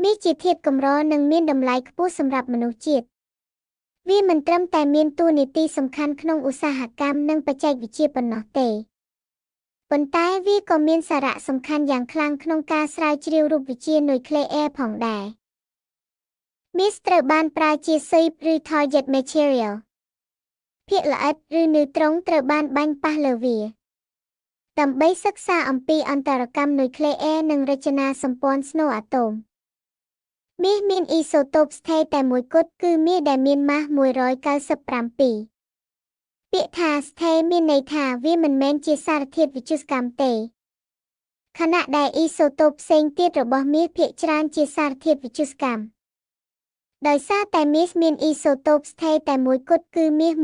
មាសជាធាតុកម្រនិងមានតម្លៃខ្ពស់សម្រាប់មនុស្សជាតិវាមិនត្រឹមតែមានតួនាទីសំខាន់ក្នុងឧស្សាហកម្មនិងបច្ចេកវិទ្យាប៉ុណ្ណោះទេប៉ុន្តែវាក៏មានសារៈសំខាន់យ៉ាងខ្លាំងក្នុងការស្រាវជ្រាវរូបវិទ្យានុយក្លេអ៊ែរផងដែរមាសត្រូវបានប្រើជាស៊ុយឬ target material ភាគល្អិតឬនឺត្រុងត្រូវបានបាញ់ប៉ះលើវាដើម្បីសិក្សាអំពីអន្តរកម្មនុយក្លេអ៊ែរនិងរចនាសម្ព័ន្ធស្នូលអាតូមមាសមានអ៊ីសូតូបស្ថិរតែមួយគត់គឺមាសដែលមានម៉ាស197ពាក្យថាស្ថិរមានន័យថាវាមិនមែនជាសារធាតុវិទ្យាកម្មទេខណៈដែលអ៊ីសូតូបផ្សេងទៀតរបស់មាសភាគច្រើនជាសារធាតុវិទ្យាកម្មដោយសារតែមាសមានអ៊ីសូតូបស្ថិរតែមួយគត់គឺមាស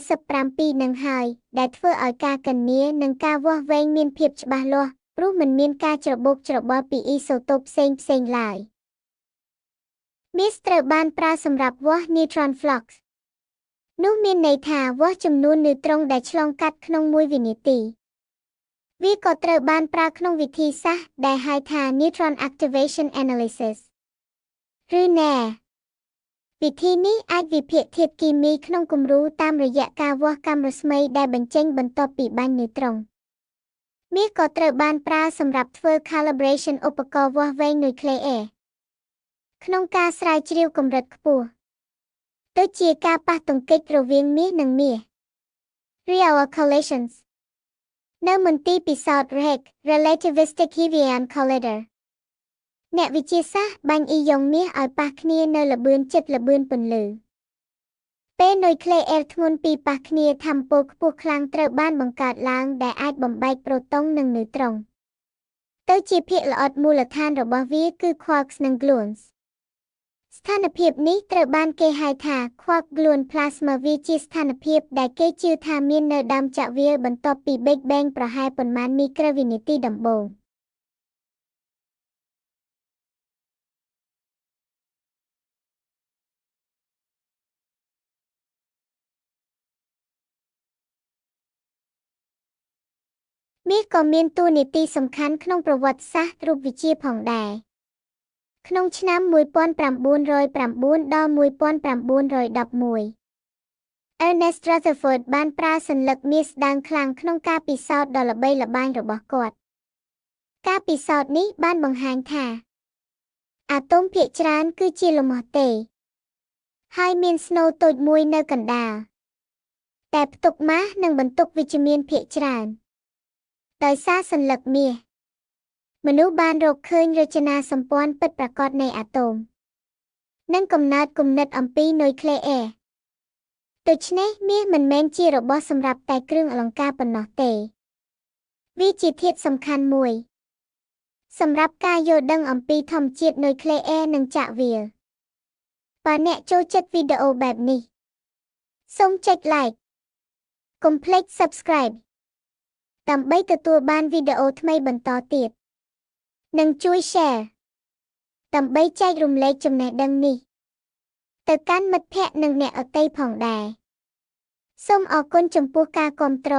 197នឹងហើយដែលធ្វើឲ្យការគណនានិងការវាស់វែងមានភាពច្បាស់លាស់ព្រោះមិនមានការច្របូកច្របល់ពីអ៊ីសូតូបផ្សេងឡើយមាសត្រូវបានប្រើសម្រាប់វាស់ neutron flux នោះមានន័យថាវាស់ចំនួននឺត្រុងដែលឆ្លងកាត់ក្នុង1វិនាទីវាក៏ត្រូវបានប្រើក្នុងវិធីសាស្ត្រដែលហៅថា neutron activation analysis ឬ NAA វិធីនេះអាចវិភាគធាតុគីមីក្នុងគំរូតាមរយៈការវាស់កាំរស្មីដែលបញ្ចេញបន្ទាប់ពីបាញ់នឺត្រុងមាសក៏ត្រូវបានប្រើសម្រាប់ធ្វើ calibration ឧបករណ៍វាស់វែងនុយក្លេអ៊ែរក្នុងការស្រាវជ្រាវកម្រិតខ្ពស់ដូចជាការប៉ះទង្គិចរវាងមាសនិងមាស Real collisions នៅមន្ទីរពិសោធន៍ RHEC Relativistic Heavian Collider អ្នកវិទ្យាសាស្ត្របាញ់អ៊ីយ៉ុងមាសឲ្យប៉ះគ្នានៅល្បឿនជិតល្បឿនពន្លឺពេលនុយក្លេអ៊ែរធ្ងន់ពីរប៉ះគ្នាថាមពលខ្ពស់ខ្លាំងត្រូវបានបង្កើតឡើងដែលអាចបំបែកប្រូតុងនិងនឺត្រុងទៅជាភាគល្អិតមូលដ្ឋានរបស់វាគឺ quarks និងgluonsស្ថានភាពនេះត្រូវបានគេហៅថា quark gluon plasma វាជាស្ថានភាពដែលគេជឿថាមាននៅដើមចក្រវាឡបន្ទាប់ពី Big Bang ប្រហែលប៉ុន្មានមីក្រូវិនាទីដំបូងមាសក៏មានតួនាទីសំខាន់ក្នុងប្រវត្តិសាស្ត្ររូបវិទ្យាផងដែរក្នុងឆ្នាំ1909ដល់1911 Ernest Rutherford បានប្រើសន្លឹកមាសស្ដើងខ្លាំងក្នុងការពិសោធន៍ដ៏ល្បីល្បាញរបស់គាត់ការពិសោធន៍នេះបានបង្ហាញថាអាតូមភាគច្រើនគឺជាលំអទេហើយមានស្នូលតូចមួយនៅកណ្ដាលតែផ្ទុកម៉ាសនិងបន្ទុកវិជ្ជមានភាគច្រើនដោយសារសន្លឹកមាសមនុស្សបានរកឃើញរចនាសម្ព័ន្ធពិតប្រាកដនៃអាតូមនិងកំណើតគំនិតអំពីនុយក្លេអ៊ែរដូច្នេះមាសមិនមែនជារបស់សម្រាប់តែគ្រឿងអលង្ការប៉ុណ្ណោះទេវាជាធាតុសំខាន់មួយសម្រាប់ការយល់ដឹងអំពីធម្មជាតិនុយក្លេអ៊ែរនិងចក្រវាឡបើអ្នកចូលចិត្តវីដេអូបែបនេះសូមចុច like កុំភ្លេច subscribe ដើម្បីទទួលបានវីដេអូថ្មីបន្តទៀតនិងជួយ share ដើម្បីចែករំលែកចំណេះដឹងនេះទៅកាន់មិត្តភ័ក្តិនិងអ្នកដទៃផងដែរសូមអរគុណចំពោះការគាំទ្រ